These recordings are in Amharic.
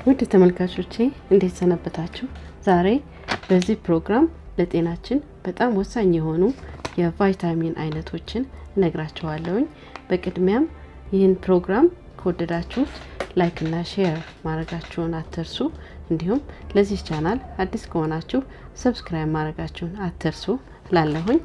ውድ ተመልካቾቼ እንዴት ሰነበታችሁ? ዛሬ በዚህ ፕሮግራም ለጤናችን በጣም ወሳኝ የሆኑ የቫይታሚን አይነቶችን እነግራችኋለሁ። በቅድሚያም ይህን ፕሮግራም ከወደዳችሁት ላይክ እና ሼር ማድረጋችሁን አትርሱ። እንዲሁም ለዚህ ቻናል አዲስ ከሆናችሁ ሰብስክራይብ ማድረጋችሁን አትርሱ ላለሁኝ።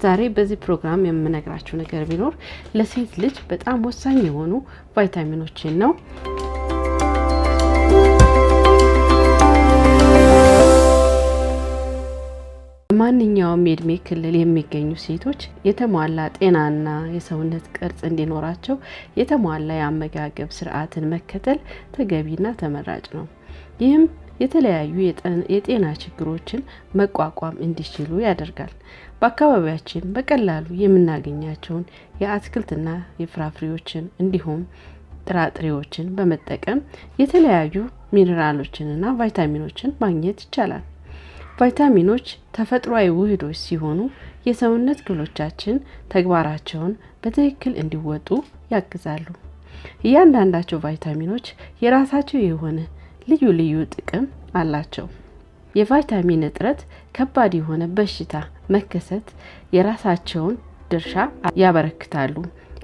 ዛሬ በዚህ ፕሮግራም የምነግራችሁ ነገር ቢኖር ለሴት ልጅ በጣም ወሳኝ የሆኑ ቫይታሚኖችን ነው። ማንኛውም የእድሜ ክልል የሚገኙ ሴቶች የተሟላ ጤናና የሰውነት ቅርጽ እንዲኖራቸው የተሟላ የአመጋገብ ስርዓትን መከተል ተገቢና ተመራጭ ነው። ይህም የተለያዩ የጤና ችግሮችን መቋቋም እንዲችሉ ያደርጋል። በአካባቢያችን በቀላሉ የምናገኛቸውን የአትክልትና የፍራፍሬዎችን እንዲሁም ጥራጥሬዎችን በመጠቀም የተለያዩ ሚነራሎችንና ቫይታሚኖችን ማግኘት ይቻላል። ቫይታሚኖች ተፈጥሮአዊ ውህዶች ሲሆኑ የሰውነት ክፍሎቻችን ተግባራቸውን በትክክል እንዲወጡ ያግዛሉ። እያንዳንዳቸው ቫይታሚኖች የራሳቸው የሆነ ልዩ ልዩ ጥቅም አላቸው። የቫይታሚን እጥረት ከባድ የሆነ በሽታ መከሰት የራሳቸውን ድርሻ ያበረክታሉ።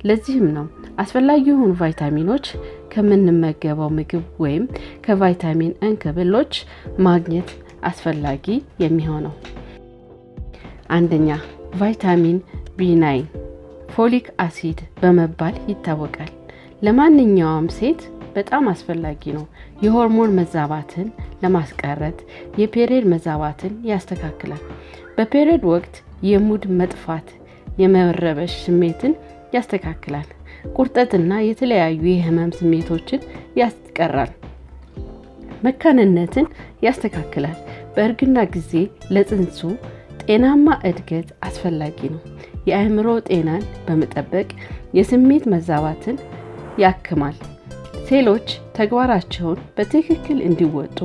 ለዚህም ነው አስፈላጊ የሆኑ ቫይታሚኖች ከምንመገበው ምግብ ወይም ከቫይታሚን እንክብሎች ማግኘት አስፈላጊ የሚሆነው። አንደኛ ቫይታሚን B9 ፎሊክ አሲድ በመባል ይታወቃል። ለማንኛውም ሴት በጣም አስፈላጊ ነው። የሆርሞን መዛባትን ለማስቀረት የፔሪዮድ መዛባትን ያስተካክላል። በፔሪዮድ ወቅት የሙድ መጥፋት የመረበሽ ስሜትን ያስተካክላል። ቁርጠትና የተለያዩ የህመም ስሜቶችን ያስቀራል። መካንነትን ያስተካክላል። በእርግና ጊዜ ለጽንሱ ጤናማ እድገት አስፈላጊ ነው። የአእምሮ ጤናን በመጠበቅ የስሜት መዛባትን ያክማል። ሴሎች ተግባራቸውን በትክክል እንዲወጡ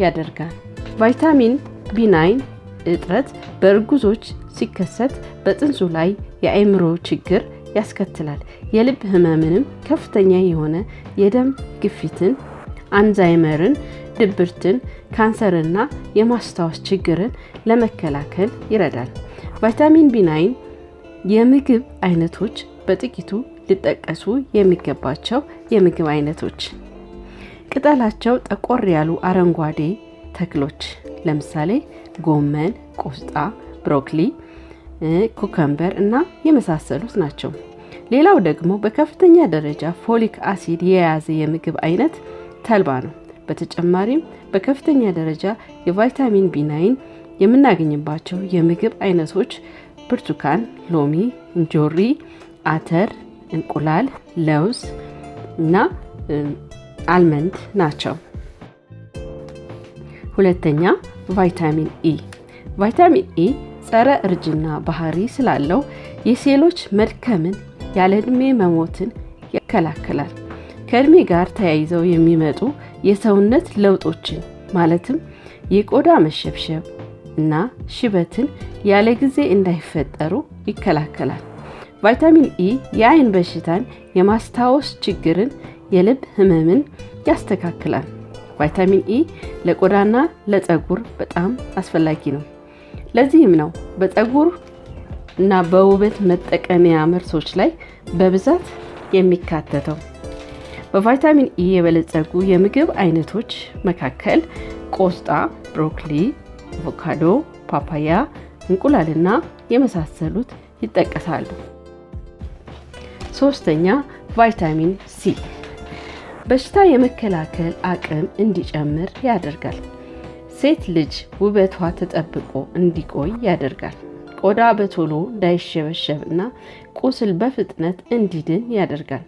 ያደርጋል። ቫይታሚን B9 እጥረት በእርጉዞች ሲከሰት በጽንሱ ላይ የአእምሮ ችግር ያስከትላል። የልብ ህመምንም ከፍተኛ የሆነ የደም ግፊትን አንዛይመርን ድብርትን ካንሰርና የማስታወስ ችግርን ለመከላከል ይረዳል። ቫይታሚን B9 የምግብ አይነቶች በጥቂቱ ሊጠቀሱ የሚገባቸው የምግብ አይነቶች ቅጠላቸው ጠቆር ያሉ አረንጓዴ ተክሎች ለምሳሌ ጎመን፣ ቆስጣ፣ ብሮኮሊ፣ ኩከምበር እና የመሳሰሉት ናቸው። ሌላው ደግሞ በከፍተኛ ደረጃ ፎሊክ አሲድ የያዘ የምግብ አይነት ተልባ ነው። በተጨማሪም በከፍተኛ ደረጃ የቫይታሚን B9 የምናገኝባቸው የምግብ አይነቶች ብርቱካን፣ ሎሚ፣ እንጆሪ፣ አተር፣ እንቁላል፣ ለውዝ እና አልመንድ ናቸው። ሁለተኛ ቫይታሚን E ቫይታሚን E ጸረ እርጅና ባህሪ ስላለው የሴሎች መድከምን ያለ እድሜ መሞትን ይከላከላል። ከእድሜ ጋር ተያይዘው የሚመጡ የሰውነት ለውጦችን ማለትም የቆዳ መሸብሸብ እና ሽበትን ያለ ጊዜ እንዳይፈጠሩ ይከላከላል። ቫይታሚን E የአይን በሽታን፣ የማስታወስ ችግርን፣ የልብ ህመምን ያስተካክላል። ቫይታሚን E ለቆዳና ለፀጉር በጣም አስፈላጊ ነው። ለዚህም ነው በፀጉር እና በውበት መጠቀሚያ ምርቶች ላይ በብዛት የሚካተተው። በቫይታሚን E የበለጸጉ የምግብ አይነቶች መካከል ቆስጣ፣ ብሮኮሊ፣ አቮካዶ፣ ፓፓያ፣ እንቁላልና የመሳሰሉት ይጠቀሳሉ። ሶስተኛ ቫይታሚን C በሽታ የመከላከል አቅም እንዲጨምር ያደርጋል። ሴት ልጅ ውበቷ ተጠብቆ እንዲቆይ ያደርጋል። ቆዳ በቶሎ እንዳይሸበሸብና ቁስል በፍጥነት እንዲድን ያደርጋል።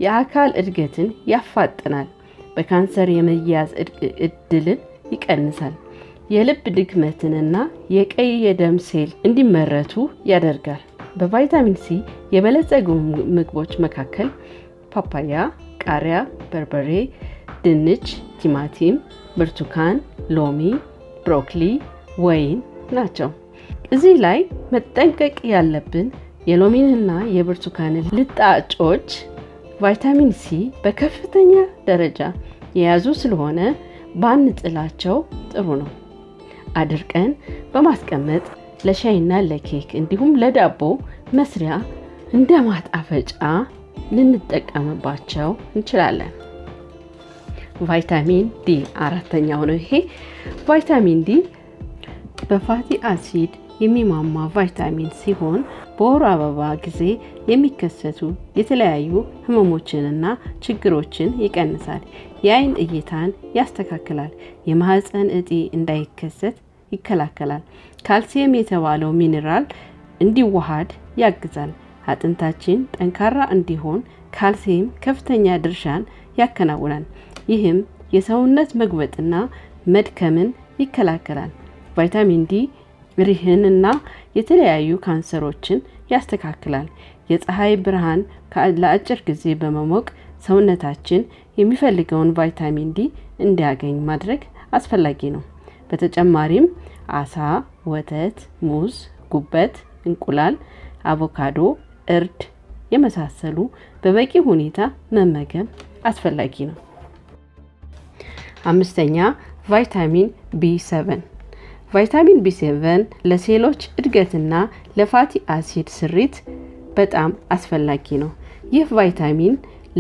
የአካል እድገትን ያፋጥናል። በካንሰር የመያዝ እድልን ይቀንሳል። የልብ ድክመትንና የቀይ የደም ሴል እንዲመረቱ ያደርጋል። በቫይታሚን C የበለጸጉ ምግቦች መካከል ፓፓያ፣ ቃሪያ፣ በርበሬ፣ ድንች፣ ቲማቲም፣ ብርቱካን፣ ሎሚ፣ ብሮኮሊ፣ ወይን ናቸው። እዚህ ላይ መጠንቀቅ ያለብን የሎሚንና የብርቱካን ልጣጮች ቫይታሚን C በከፍተኛ ደረጃ የያዙ ስለሆነ ባንጥላቸው ጥሩ ነው። አድርቀን በማስቀመጥ ለሻይና ለኬክ እንዲሁም ለዳቦ መስሪያ እንደ ማጣፈጫ ልንጠቀምባቸው እንችላለን። ቫይታሚን ዲ አራተኛው ነው። ይሄ ቫይታሚን ዲ በፋቲ አሲድ የሚማማ ቫይታሚን ሲሆን በወር አበባ ጊዜ የሚከሰቱ የተለያዩ ህመሞችንና ችግሮችን ይቀንሳል። የአይን እይታን ያስተካክላል። የማህፀን እጢ እንዳይከሰት ይከላከላል። ካልሲየም የተባለው ሚነራል እንዲዋሃድ ያግዛል። አጥንታችን ጠንካራ እንዲሆን ካልሲየም ከፍተኛ ድርሻን ያከናውናል። ይህም የሰውነት መግበጥና መድከምን ይከላከላል። ቫይታሚን ዲ ሪህንና የተለያዩ ካንሰሮችን ያስተካክላል። የፀሐይ ብርሃን ለአጭር ጊዜ በመሞቅ ሰውነታችን የሚፈልገውን ቫይታሚን ዲ እንዲያገኝ ማድረግ አስፈላጊ ነው። በተጨማሪም አሳ፣ ወተት፣ ሙዝ፣ ጉበት፣ እንቁላል፣ አቮካዶ፣ እርድ የመሳሰሉ በበቂ ሁኔታ መመገብ አስፈላጊ ነው። አምስተኛ ቫይታሚን ቢ7። ቫይታሚን ቢ7 ለሴሎች እድገትና ለፋቲ አሲድ ስሪት በጣም አስፈላጊ ነው። ይህ ቫይታሚን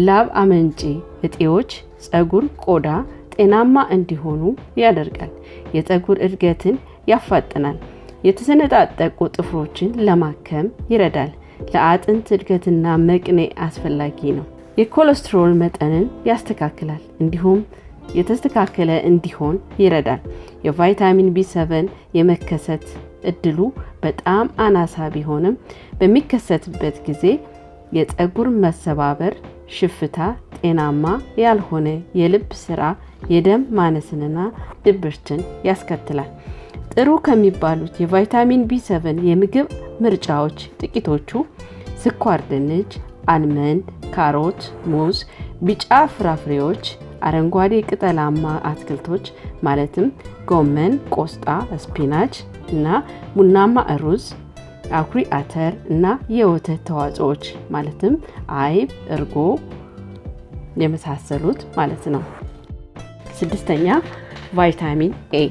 ላብ አመንጪ እጢዎች፣ ጸጉር፣ ቆዳ ጤናማ እንዲሆኑ ያደርጋል። የጸጉር እድገትን ያፋጥናል። የተሰነጣጠቁ ጥፍሮችን ለማከም ይረዳል። ለአጥንት እድገትና መቅኔ አስፈላጊ ነው። የኮሌስትሮል መጠንን ያስተካክላል። እንዲሁም የተስተካከለ እንዲሆን ይረዳል። የቫይታሚን ቢ7 የመከሰት እድሉ በጣም አናሳ ቢሆንም በሚከሰትበት ጊዜ የጸጉር መሰባበር፣ ሽፍታ፣ ጤናማ ያልሆነ የልብ ስራ፣ የደም ማነስንና ድብርትን ያስከትላል። ጥሩ ከሚባሉት የቫይታሚን ቢ7 የምግብ ምርጫዎች ጥቂቶቹ ስኳር ድንች፣ አልመንድ፣ ካሮት፣ ሙዝ፣ ቢጫ ፍራፍሬዎች፣ አረንጓዴ ቅጠላማ አትክልቶች ማለትም ጎመን፣ ቆስጣ፣ ስፒናች እና ቡናማ ሩዝ፣ አኩሪ አተር እና የወተት ተዋጽኦች ማለትም አይብ፣ እርጎ የመሳሰሉት ማለት ነው። ስድስተኛ ቫይታሚን ኤ።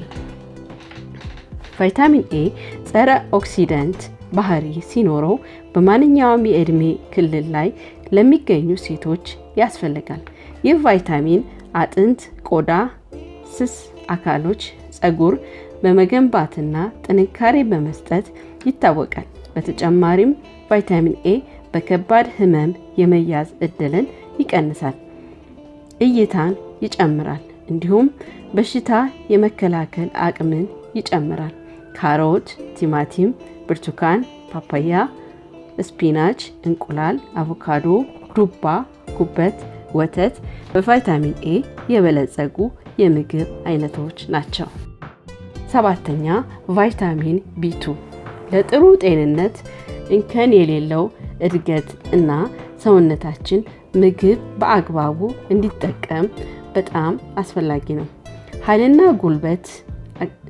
ቫይታሚን ኤ ጸረ ኦክሲዳንት ባህሪ ሲኖረው በማንኛውም የእድሜ ክልል ላይ ለሚገኙ ሴቶች ያስፈልጋል። ይህ ቫይታሚን አጥንት፣ ቆዳ፣ ስስ አካሎች፣ ጸጉር በመገንባትና ጥንካሬ በመስጠት ይታወቃል። በተጨማሪም ቫይታሚን ኤ በከባድ ህመም የመያዝ እድልን ይቀንሳል፣ እይታን ይጨምራል፣ እንዲሁም በሽታ የመከላከል አቅምን ይጨምራል። ካሮት፣ ቲማቲም፣ ብርቱካን፣ ፓፓያ፣ ስፒናች፣ እንቁላል፣ አቮካዶ፣ ዱባ፣ ጉበት፣ ወተት በቫይታሚን ኤ የበለጸጉ የምግብ አይነቶች ናቸው። ሰባተኛ ቫይታሚን ቢ2 ለጥሩ ጤንነት እንከን የሌለው እድገት እና ሰውነታችን ምግብ በአግባቡ እንዲጠቀም በጣም አስፈላጊ ነው። ኃይልና ጉልበት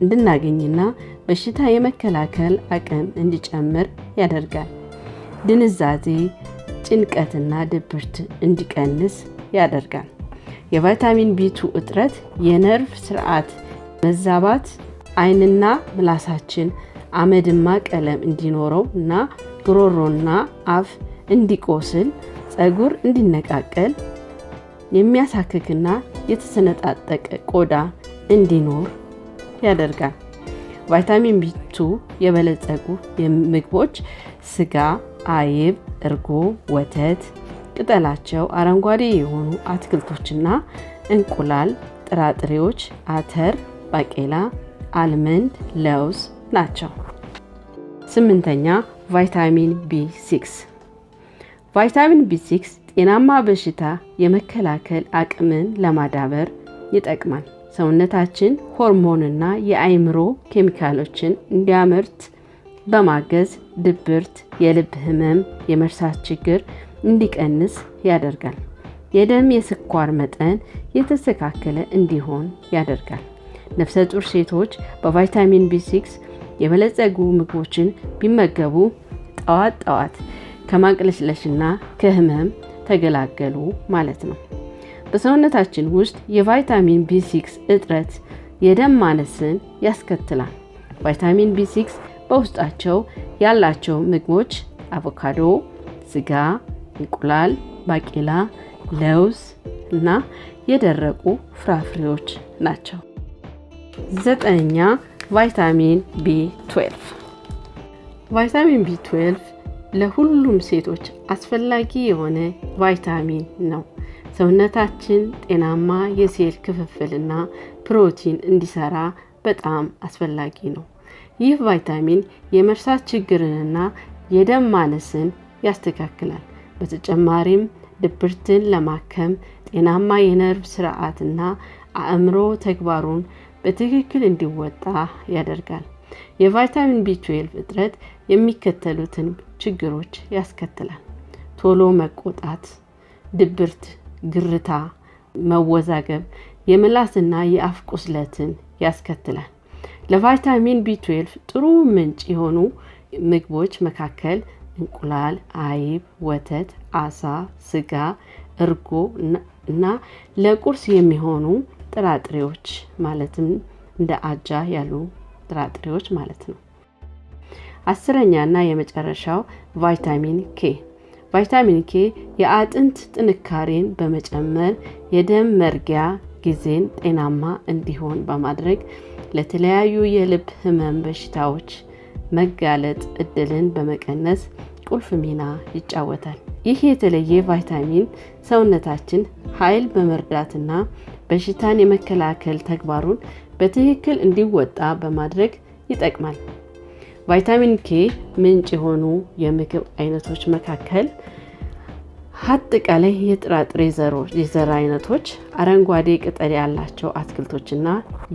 እንድናገኝና በሽታ የመከላከል አቅም እንዲጨምር ያደርጋል። ድንዛዜ፣ ጭንቀትና ድብርት እንዲቀንስ ያደርጋል። የቫይታሚን ቢ2 እጥረት የነርቭ ስርዓት መዛባት፣ አይንና ምላሳችን አመድማ ቀለም እንዲኖረው እና ጉሮሮና አፍ እንዲቆስል፣ ጸጉር እንዲነቃቀል፣ የሚያሳክክና የተሰነጣጠቀ ቆዳ እንዲኖር ያደርጋል። ቫይታሚን ቢ2 የበለጸጉ ምግቦች ስጋ፣ አይብ፣ እርጎ፣ ወተት፣ ቅጠላቸው አረንጓዴ የሆኑ አትክልቶችና እንቁላል፣ ጥራጥሬዎች፣ አተር፣ ባቄላ፣ አልመንድ፣ ለውዝ ናቸው። ስምንተኛ ቫይታሚን ቢ6። ቫይታሚን ቢ6 ጤናማ በሽታ የመከላከል አቅምን ለማዳበር ይጠቅማል። ሰውነታችን ሆርሞንና የአይምሮ ኬሚካሎችን እንዲያመርት በማገዝ ድብርት፣ የልብ ህመም፣ የመርሳት ችግር እንዲቀንስ ያደርጋል። የደም የስኳር መጠን የተስተካከለ እንዲሆን ያደርጋል። ነፍሰ ጡር ሴቶች በቫይታሚን ቢ6 የበለጸጉ ምግቦችን ቢመገቡ ጠዋት ጠዋት ከማቅለሽለሽና ከህመም ተገላገሉ ማለት ነው። በሰውነታችን ውስጥ የቫይታሚን B6 እጥረት የደም ማነስን ያስከትላል። ቫይታሚን B6 በውስጣቸው ያላቸው ምግቦች አቮካዶ፣ ስጋ፣ እንቁላል፣ ባቄላ፣ ለውዝ እና የደረቁ ፍራፍሬዎች ናቸው። 9ኛ ቫይታሚን B12 ቫይታሚን B12 ለሁሉም ሴቶች አስፈላጊ የሆነ ቫይታሚን ነው። ሰውነታችን ጤናማ የሴል ክፍፍልና ፕሮቲን እንዲሰራ በጣም አስፈላጊ ነው። ይህ ቫይታሚን የመርሳት ችግርንና የደም ማነስን ያስተካክላል። በተጨማሪም ድብርትን ለማከም ጤናማ የነርቭ ስርዓትና አእምሮ ተግባሩን በትክክል እንዲወጣ ያደርጋል። የቫይታሚን B12 እጥረት የሚከተሉትን ችግሮች ያስከትላል። ቶሎ መቆጣት፣ ድብርት፣ ግርታ፣ መወዛገብ፣ የምላስና የአፍ ቁስለትን ያስከትላል። ለቫይታሚን B12 ጥሩ ምንጭ የሆኑ ምግቦች መካከል እንቁላል፣ አይብ፣ ወተት፣ አሳ፣ ስጋ፣ እርጎ እና ለቁርስ የሚሆኑ ጥራጥሬዎች ማለትም እንደ አጃ ያሉ ጥራጥሬዎች ማለት ነው። 10ኛና የመጨረሻው ቫይታሚን K ቫይታሚን K የአጥንት ጥንካሬን በመጨመር የደም መርጊያ ጊዜን ጤናማ እንዲሆን በማድረግ ለተለያዩ የልብ ህመም በሽታዎች መጋለጥ እድልን በመቀነስ ቁልፍ ሚና ይጫወታል። ይህ የተለየ ቫይታሚን ሰውነታችን ኃይል በመርዳትና በሽታን የመከላከል ተግባሩን በትክክል እንዲወጣ በማድረግ ይጠቅማል። ቫይታሚን K ምንጭ የሆኑ የምግብ አይነቶች መካከል አጠቃላይ የጥራጥሬ ዘር አይነቶች፣ አረንጓዴ ቅጠል ያላቸው አትክልቶችና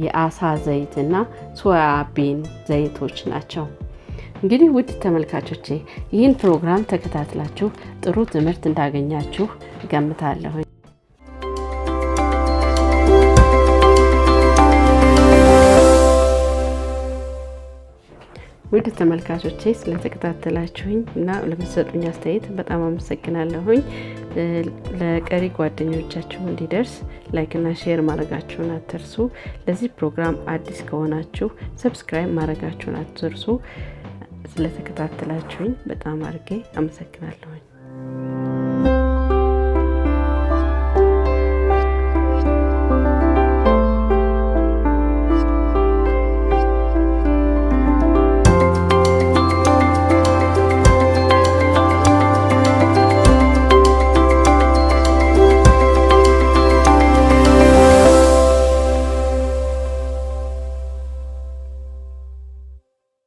የአሳ ዘይትና ሶያቢን ዘይቶች ናቸው። እንግዲህ ውድ ተመልካቾቼ ይህን ፕሮግራም ተከታትላችሁ ጥሩ ትምህርት እንዳገኛችሁ ገምታለሁ። ውድ ተመልካቾቼ ስለተከታተላችሁኝ እና ለምትሰጡኝ አስተያየት በጣም አመሰግናለሁኝ። ለቀሪ ጓደኞቻችሁ እንዲደርስ ላይክ እና ሼር ማድረጋችሁን አትርሱ። ለዚህ ፕሮግራም አዲስ ከሆናችሁ ሰብስክራይብ ማድረጋችሁን አትርሱ። ስለተከታተላችሁኝ በጣም አድርጌ አመሰግናለሁኝ።